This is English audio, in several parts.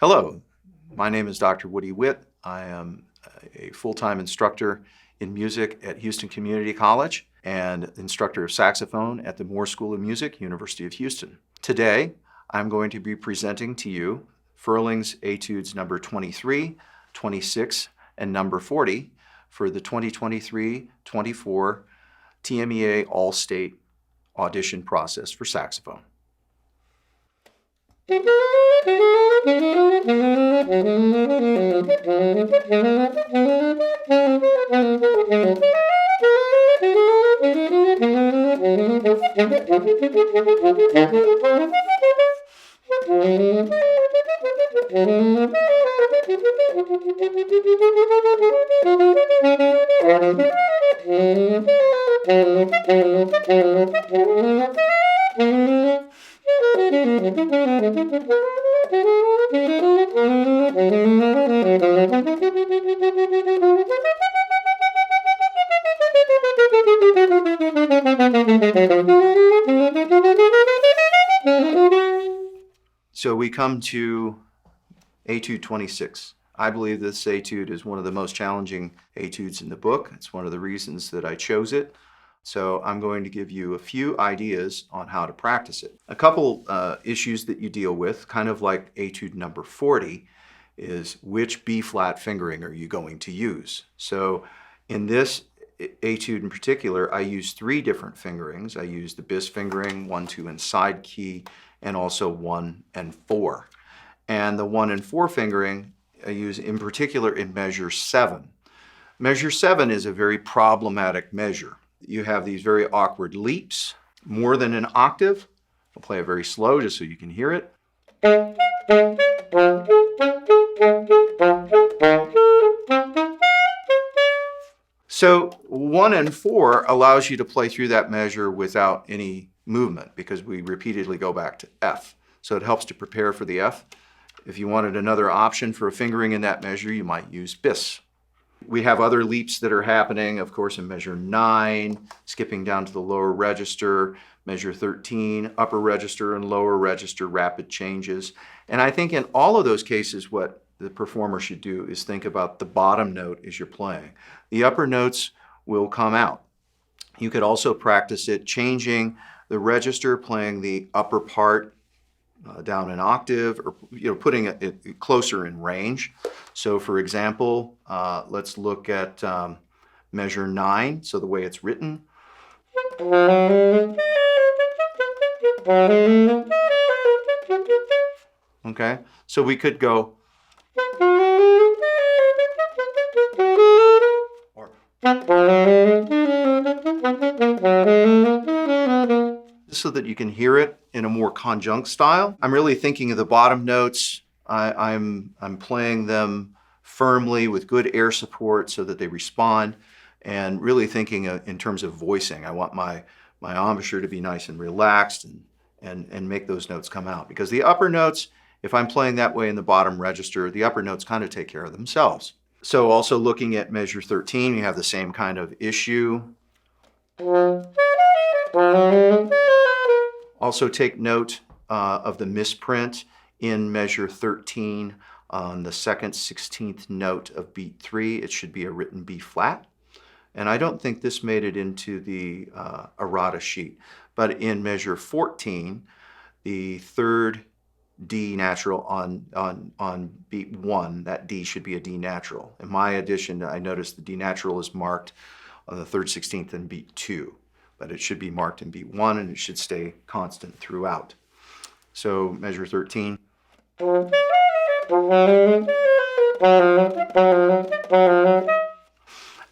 Hello, my name is Dr. Witt. I am a full-time instructor in music at Houston Community College and instructor of saxophone at the Moore School of Music, University of Houston. Today, I'm going to be presenting to you Ferling's Etudes number 23, 26, and number 40 for the 2023-24 TMEA All-State audition process for saxophone. So we come to Etude 26. I believe this etude is one of the most challenging etudes in the book. It's one of the reasons that I chose it. So I'm going to give you a few ideas on how to practice it. A couple issues that you deal with, kind of like etude number 40, is which B-flat fingering are you going to use? So in this etude in particular, I use 3 different fingerings. I use the bis fingering, 1, 2, and side key, and also 1 and 4. And the 1 and 4 fingering I use in particular in measure 7. Measure 7 is a very problematic measure. You have these very awkward leaps, more than an octave. I'll play it very slow just so you can hear it. So 1 and 4 allows you to play through that measure without any movement because we repeatedly go back to F. So it helps to prepare for the F. If you wanted another option for a fingering in that measure, you might use bis. We have other leaps that are happening, of course, in measure 9, skipping down to the lower register, measure 13, upper register and lower register, rapid changes. And I think in all of those cases, what the performer should do is think about the bottom note as you're playing. The upper notes will come out. You could also practice it changing the register, playing the upper part down an octave, or putting it closer in range. So for example, let's look at measure 9, so the way it's written. Okay, so we could go or so that you can hear it in a more conjunct style. I'm really thinking of the bottom notes. I'm playing them firmly with good air support so that they respond, and really thinking in terms of voicing. I want my embouchure to be nice and relaxed and make those notes come out. Because the upper notes, if I'm playing that way in the bottom register, the upper notes kind of take care of themselves. So also looking at measure 13, you have the same kind of issue. Also take note of the misprint in measure 13 on the 2nd 16th note of beat 3. It should be a written B flat. And I don't think this made it into the errata sheet. But in measure 14, the 3rd D natural on beat 1, that D should be a D natural. In my edition, I noticed the D natural is marked on the 3rd 16th and beat 2. But it should be marked in beat 1 and it should stay constant throughout. So measure 13.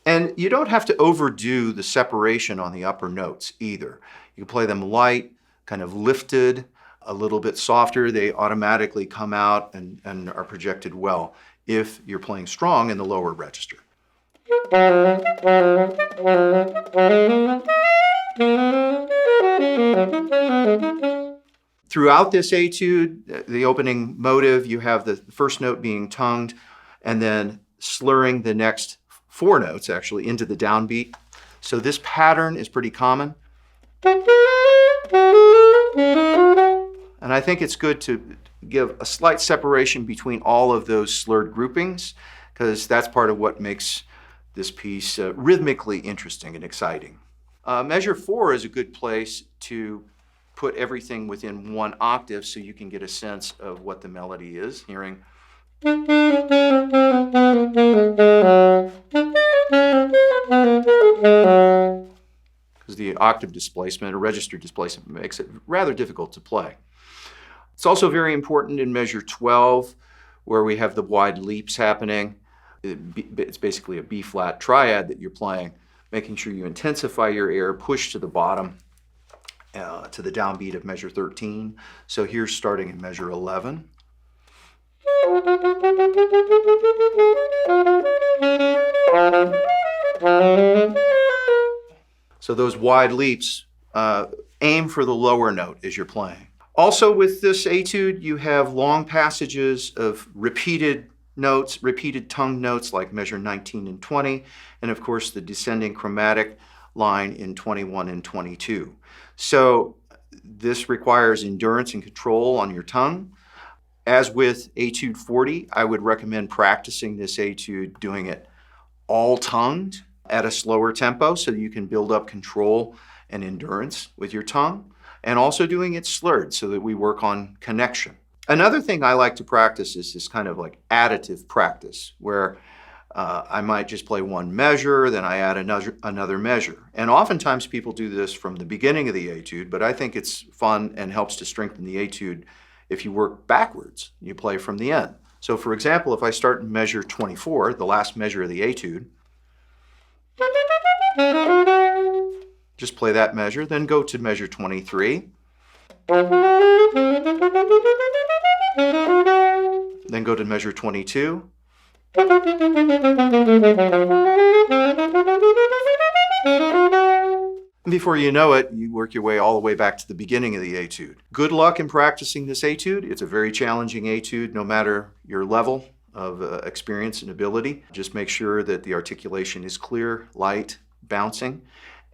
And you don't have to overdo the separation on the upper notes either. You can play them light, kind of lifted, a little bit softer. They automatically come out and are projected well if you're playing strong in the lower register. Throughout this etude, the opening motive, you have the first note being tongued and then slurring the next 4 notes actually into the downbeat. So this pattern is pretty common. And I think it's good to give a slight separation between all of those slurred groupings, because that's part of what makes this piece rhythmically interesting and exciting. Measure 4 is a good place to put everything within one octave so you can get a sense of what the melody is, hearing. Because the octave displacement or register displacement makes it rather difficult to play. It's also very important in measure 12, where we have the wide leaps happening. It's basically a B-flat triad that you're playing, making sure you intensify your air, push to the bottom, to the downbeat of measure 13. So here's starting in measure 11. So those wide leaps, aim for the lower note as you're playing. Also with this etude, you have long passages of repeated notes, repeated tongue notes like measure 19 and 20, and of course the descending chromatic line in 21 and 22. So this requires endurance and control on your tongue. As with Etude 40, I would recommend practicing this etude, doing it all tongued at a slower tempo so you can build up control and endurance with your tongue, and also doing it slurred so that we work on connection. Another thing I like to practice is this kind of like additive practice where I might just play one measure, then I add another measure. And oftentimes people do this from the beginning of the etude, but I think it's fun and helps to strengthen the etude if you work backwards. You play from the end. So for example, if I start in measure 24, the last measure of the etude, just play that measure, then go to measure 23, then go to measure 22, before you know it, you work your way all the way back to the beginning of the etude. Good luck in practicing this etude. It's a very challenging etude, no matter your level of experience and ability. Just make sure that the articulation is clear, light, bouncing,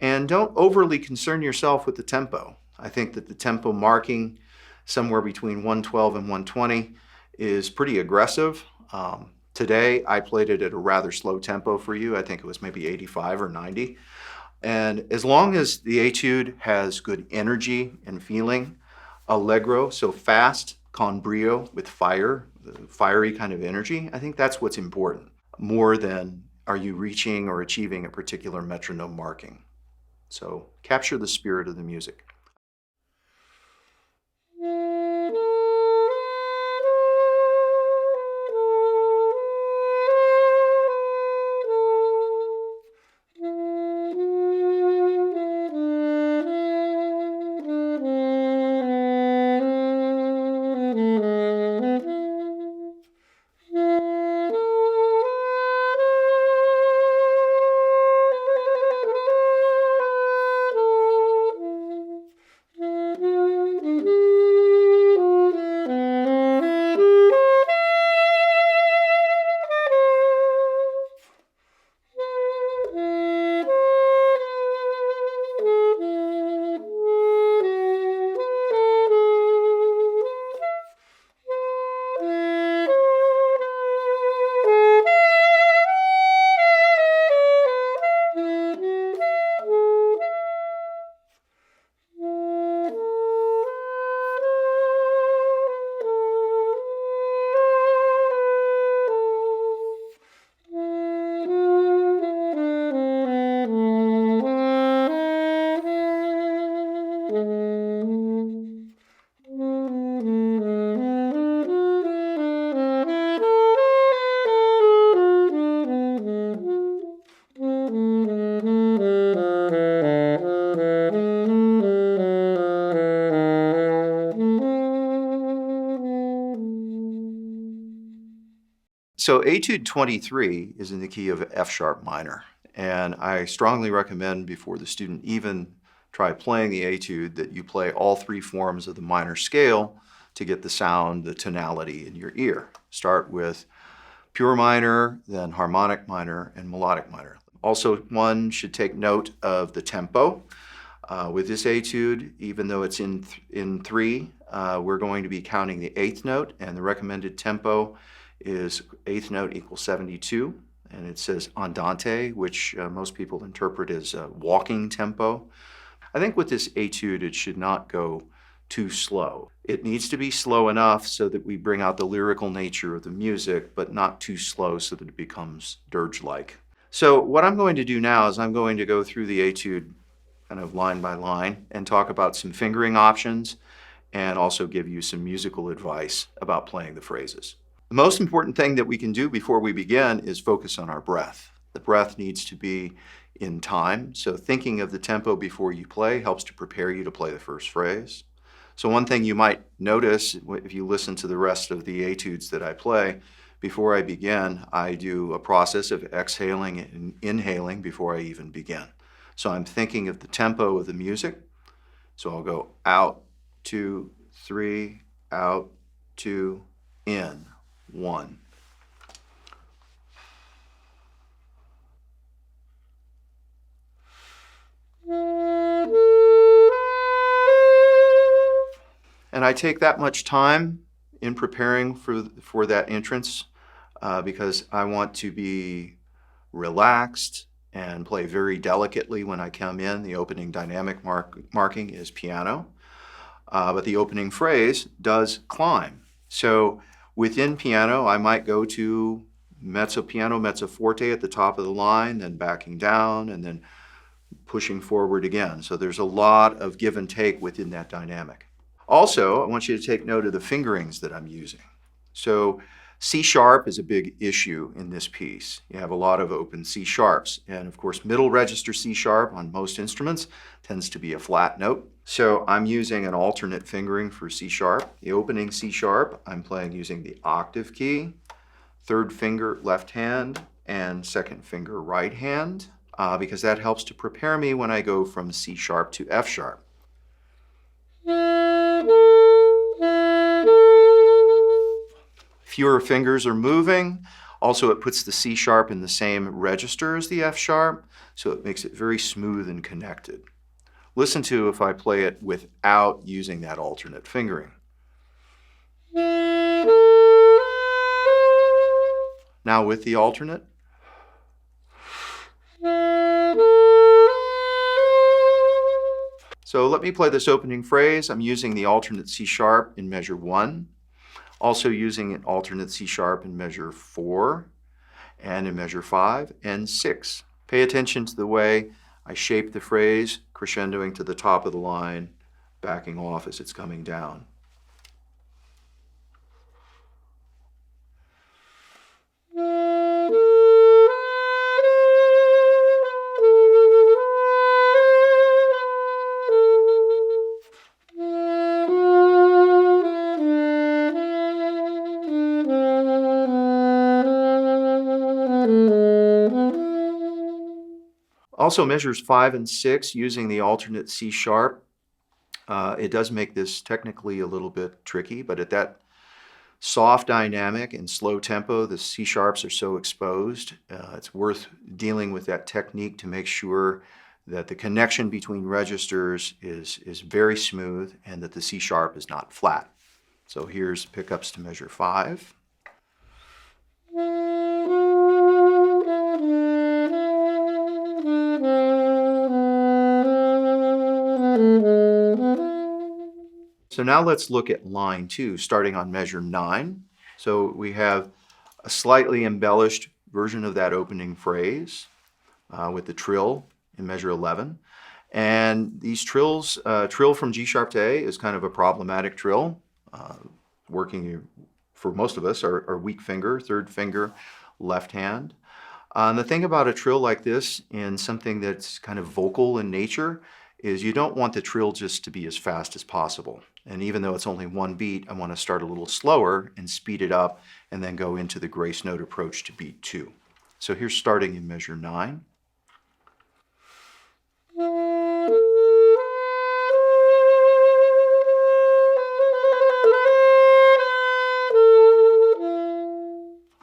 and don't overly concern yourself with the tempo. I think that the tempo marking somewhere between 112 and 120 is pretty aggressive. Today, I played it at a rather slow tempo for you. I think it was maybe 85 or 90. And as long as the etude has good energy and feeling, allegro, so fast, con brio, with fire, the fiery kind of energy, I think that's what's important, more than are you reaching or achieving a particular metronome marking. So capture the spirit of the music. So Etude 23 is in the key of F sharp minor, and I strongly recommend before the student even try playing the etude that you play all three forms of the minor scale to get the sound, the tonality in your ear. Start with pure minor, then harmonic minor, and melodic minor. Also, one should take note of the tempo. With this etude, even though it's in 3, we're going to be counting the 8th note, and the recommended tempo is 8th note equals 72, and it says andante, which most people interpret as a walking tempo. I think with this etude, it should not go too slow. It needs to be slow enough so that we bring out the lyrical nature of the music, but not too slow so that it becomes dirge-like. So what I'm going to do now is I'm going to go through the etude kind of line by line and talk about some fingering options and also give you some musical advice about playing the phrases. The most important thing that we can do before we begin is focus on our breath. The breath needs to be in time, so thinking of the tempo before you play helps to prepare you to play the first phrase. So one thing you might notice if you listen to the rest of the etudes that I play, before I begin, I do a process of exhaling and inhaling before I even begin. So I'm thinking of the tempo of the music. So I'll go out, 2, 3, out, 2, in, 1. And I take that much time in preparing for that entrance because I want to be relaxed and play very delicately when I come in. The opening dynamic marking is piano, but the opening phrase does climb. So within piano, I might go to mezzo piano, mezzo forte at the top of the line, then backing down, and then pushing forward again. So there's a lot of give and take within that dynamic. Also, I want you to take note of the fingerings that I'm using. So C sharp is a big issue in this piece. You have a lot of open C sharps. And of course, middle register C sharp on most instruments tends to be a flat note. So I'm using an alternate fingering for C sharp. The opening C sharp, I'm playing using the octave key, 3rd finger left hand, and 2nd finger right hand, because that helps to prepare me when I go from C sharp to F sharp. Fewer fingers are moving. Also, it puts the C sharp in the same register as the F sharp, so it makes it very smooth and connected. Listen to if I play it without using that alternate fingering. Now with the alternate. So let me play this opening phrase. I'm using the alternate C sharp in measure 1. Also using an alternate C sharp in measure 4 and in measure 5 and 6. Pay attention to the way I shape the phrase, crescendoing to the top of the line, backing off as it's coming down. Also measures 5 and 6 using the alternate C sharp. It does make this technically a little bit tricky, but at that soft dynamic and slow tempo, the C sharps are so exposed. It's worth dealing with that technique to make sure that the connection between registers is very smooth and that the C sharp is not flat. So here's pickups to measure 5. So now let's look at line 2, starting on measure 9. So we have a slightly embellished version of that opening phrase with the trill in measure 11. And these trills, trill from G sharp to A is kind of a problematic trill. Working for most of us are weak finger, 3rd finger, left hand. And the thing about a trill like this in something that's kind of vocal in nature is you don't want the trill just to be as fast as possible. And even though it's only 1 beat, I want to start a little slower and speed it up and then go into the grace note approach to beat 2. So here's starting in measure 9.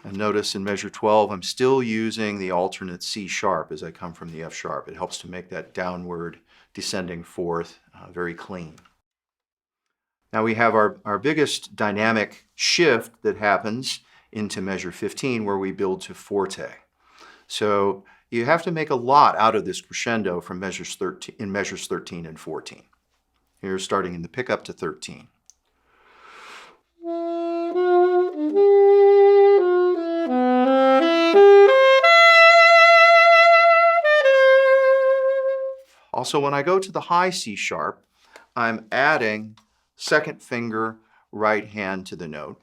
And notice in measure 12, I'm still using the alternate C sharp as I come from the F sharp. It helps to make that downward descending fourth, very clean. Now we have our biggest dynamic shift that happens into measure 15, where we build to forte. So you have to make a lot out of this crescendo from measures 13 and 14. Here, starting in the pickup to 13. Also, when I go to the high C sharp, I'm adding second finger right hand to the note.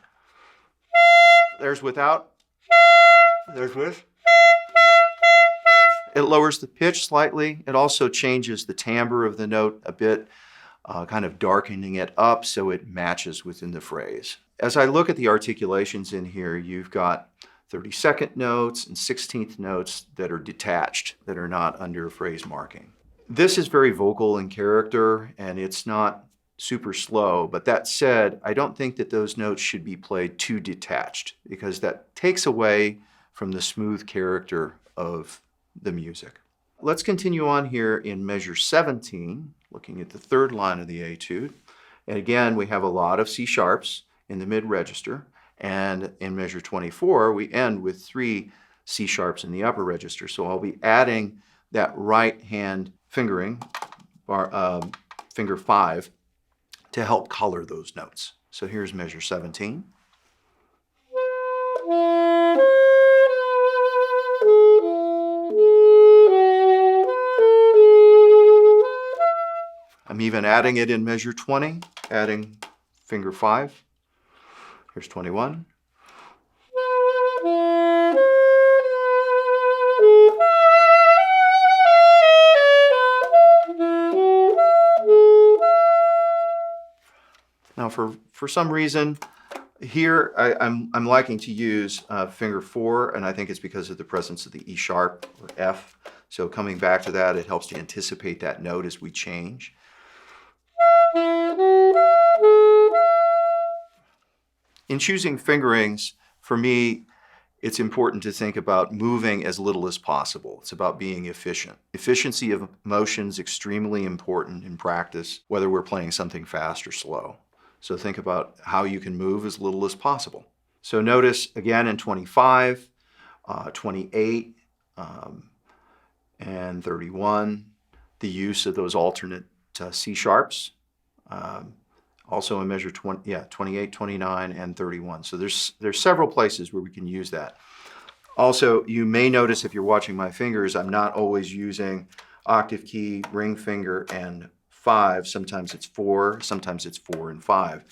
There's without, there's with. It lowers the pitch slightly. It also changes the timbre of the note a bit, kind of darkening it up so it matches within the phrase. As I look at the articulations in here, you've got 32nd notes and 16th notes that are detached, that are not under phrase marking. This is very vocal in character, and it's not super slow, but that said, I don't think that those notes should be played too detached, because that takes away from the smooth character of the music. Let's continue on here in measure 17, looking at the third line of the etude. And again, we have a lot of C sharps in the mid register, and in measure 24, we end with 3 C sharps in the upper register. So I'll be adding that right hand fingering, finger 5, to help color those notes. So here's measure 17. I'm even adding it in measure 20, adding finger 5. Here's 21. Now for some reason, here I'm liking to use finger 4, and I think it's because of the presence of the E sharp or F. So coming back to that, it helps to anticipate that note as we change. In choosing fingerings, for me, it's important to think about moving as little as possible. It's about being efficient. Efficiency of motion is extremely important in practice, whether we're playing something fast or slow. So think about how you can move as little as possible. So notice again in 25, 28, and 31, the use of those alternate C sharps. Also in measure 28, 29, and 31. So there's several places where we can use that. Also, you may notice if you're watching my fingers, I'm not always using octave key, ring finger, and 5. Sometimes it's 4, sometimes it's 4 and 5.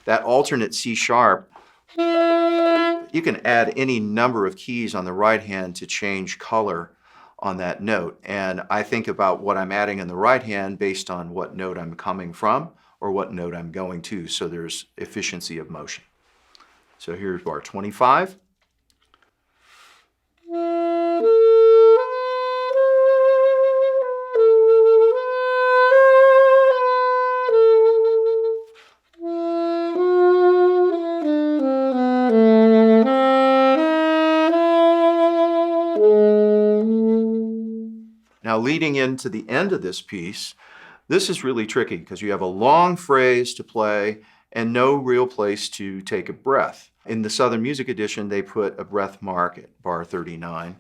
That alternate C sharp, you can add any number of keys on the right hand to change color on that note. And I think about what I'm adding in the right hand based on what note I'm coming from or what note I'm going to. So there's efficiency of motion. So here's bar 25. Now leading into the end of this piece, this is really tricky because you have a long phrase to play and no real place to take a breath. In the Southern Music Edition, they put a breath mark at bar 39.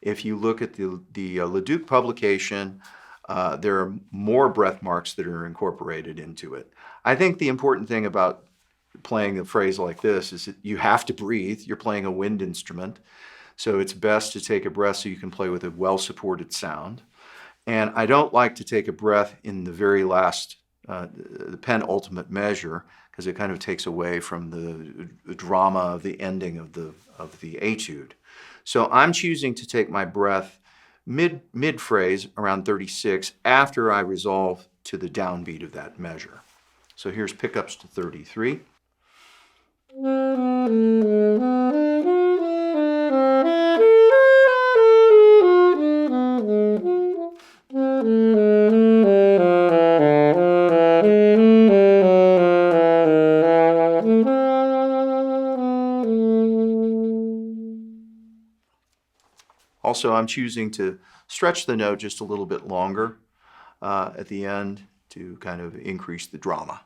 If you look at the Leduc publication, there are more breath marks that are incorporated into it. I think the important thing about playing a phrase like this is that you have to breathe. You're playing a wind instrument. So it's best to take a breath so you can play with a well-supported sound. And I don't like to take a breath in the very last, the penultimate measure, because it kind of takes away from the drama of the ending of the etude. So I'm choosing to take my breath mid-phrase around 36 after I resolve to the downbeat of that measure. So here's pickups to 33. Also, I'm choosing to stretch the note just a little bit longer at the end to kind of increase the drama.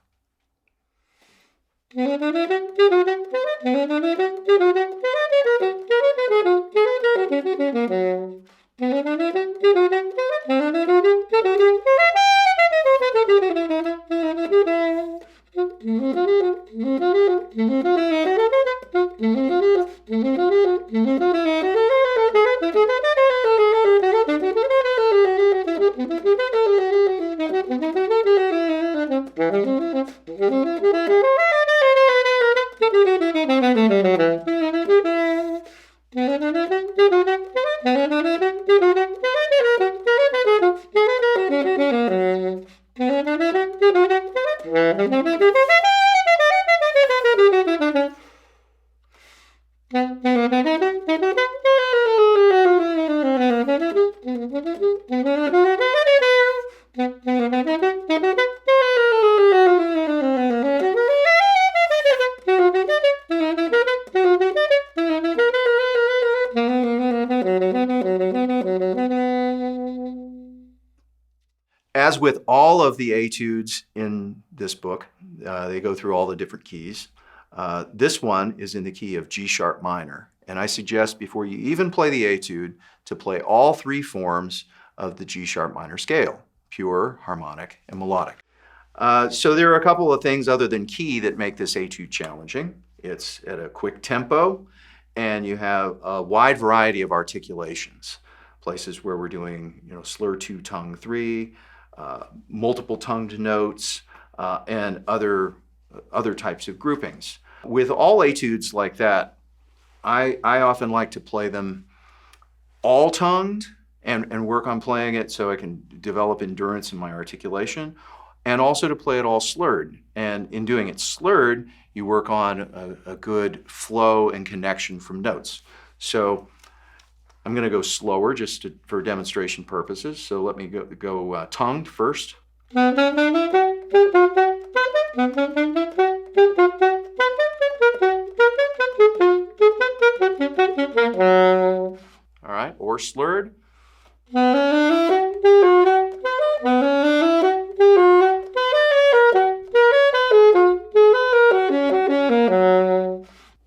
As with all of the etudes in this book, they go through all the different keys. This one is in the key of G sharp minor. And I suggest before you even play the etude to play all three forms of the G sharp minor scale: pure, harmonic, and melodic. So there are a couple of things other than key that make this etude challenging. It's at a quick tempo, and you have a wide variety of articulations. Places where we're doing, slur 2, tongue 3, multiple tongued notes, and other types of groupings. With all etudes like that, I often like to play them all tongued and work on playing it so I can develop endurance in my articulation, and also to play it all slurred. And in doing it slurred, you work on a good flow and connection from notes. So I'm going to go slower just for demonstration purposes. So let me go tongued first. All right, or slurred.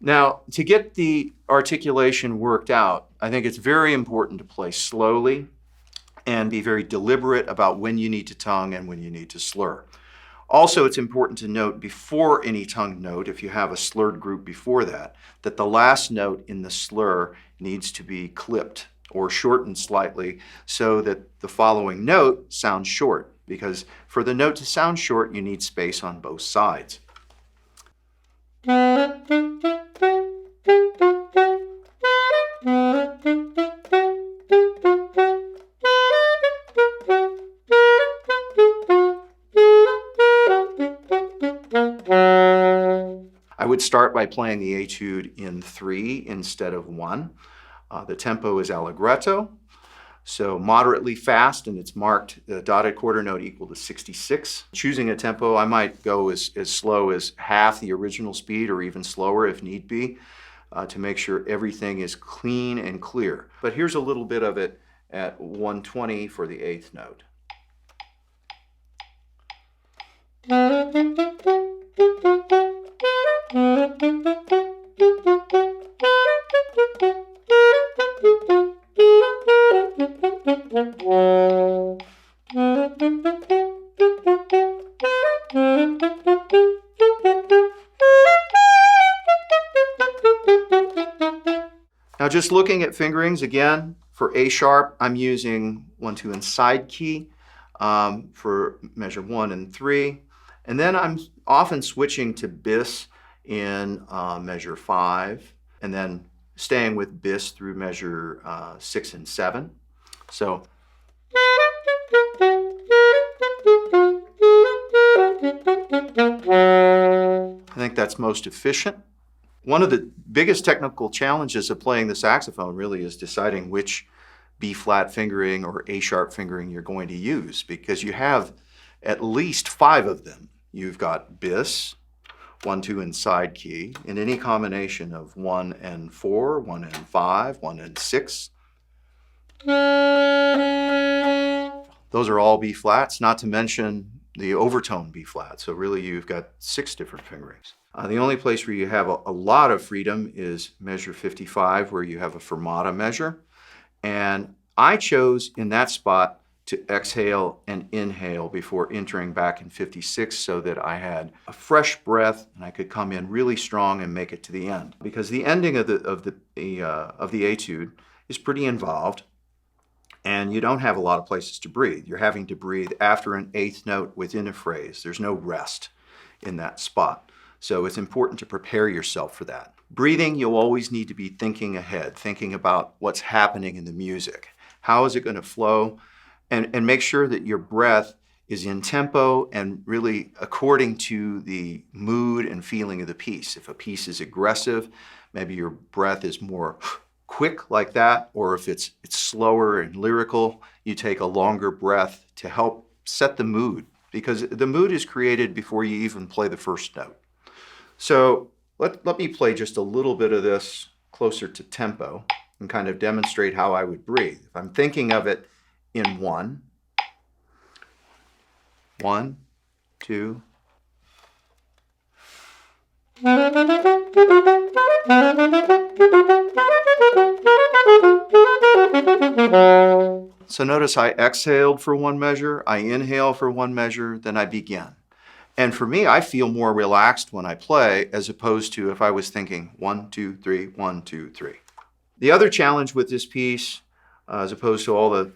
Now, to get the articulation worked out, I think it's very important to play slowly and be very deliberate about when you need to tongue and when you need to slur. Also, it's important to note before any tongued note, if you have a slurred group before that the last note in the slur needs to be clipped or shortened slightly so that the following note sounds short, because for the note to sound short, you need space on both sides. I would start by playing the etude in 3 instead of 1. The tempo is allegretto, so moderately fast, and it's marked the dotted quarter note equal to 66. Choosing a tempo, I might go as slow as half the original speed or even slower if need be, to make sure everything is clean and clear. But here's a little bit of it at 120 for the 8th note. Now, just looking at fingerings again, for A sharp, I'm using 1, 2, and side key for measure 1 and 3. And then I'm often switching to bis in measure 5, and then staying with bis through measure 6 and 7. So I think that's most efficient. One of the biggest technical challenges of playing the saxophone really is deciding which B-flat fingering or A-sharp fingering you're going to use, because you have at least 5 of them. You've got bis, 1, 2, and side key, in any combination of 1 and 4, 1 and 5, 1 and 6. Those are all B flats, not to mention the overtone B flat. So really you've got 6 different fingerings. The only place where you have a lot of freedom is measure 55, where you have a fermata measure. And I chose in that spot to exhale and inhale before entering back in 56, so that I had a fresh breath and I could come in really strong and make it to the end. Because the ending of the etude is pretty involved, and you don't have a lot of places to breathe. You're having to breathe after an 8th note within a phrase. There's no rest in that spot. So it's important to prepare yourself for that. Breathing, you'll always need to be thinking ahead, thinking about what's happening in the music. How is it going to flow? And make sure that your breath is in tempo and really according to the mood and feeling of the piece. If a piece is aggressive, maybe your breath is more quick like that, or if it's slower and lyrical, you take a longer breath to help set the mood, because the mood is created before you even play the first note. So let me play just a little bit of this closer to tempo and kind of demonstrate how I would breathe. If I'm thinking of it in 1, 2. So notice I exhaled for 1 measure, I inhale for 1 measure, then I begin. And for me, I feel more relaxed when I play, as opposed to if I was thinking 1, 2, 3, 1, 2, 3. The other challenge with this piece, as opposed to all the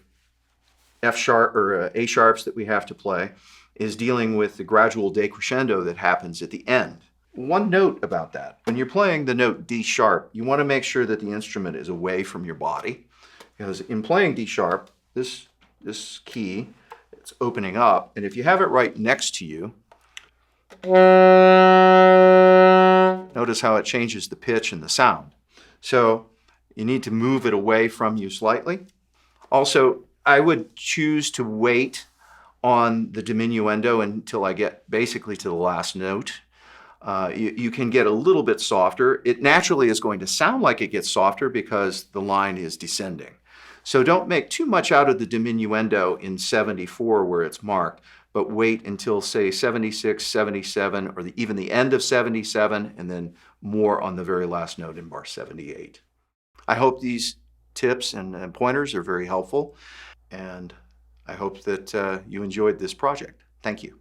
F sharp or A sharps that we have to play, is dealing with the gradual decrescendo that happens at the end. One note about that: when you're playing the note D sharp, you want to make sure that the instrument is away from your body, because in playing D sharp, this key, it's opening up, and if you have it right next to you, notice how it changes the pitch and the sound. So you need to move it away from you slightly. Also, I would choose to wait on the diminuendo until I get basically to the last note. You can get a little bit softer. It naturally is going to sound like it gets softer because the line is descending. So don't make too much out of the diminuendo in 74 where it's marked, but wait until, say, 76, 77, or even the end of 77, and then more on the very last note in bar 78. I hope these tips and pointers are very helpful, and I hope that you enjoyed this project. Thank you.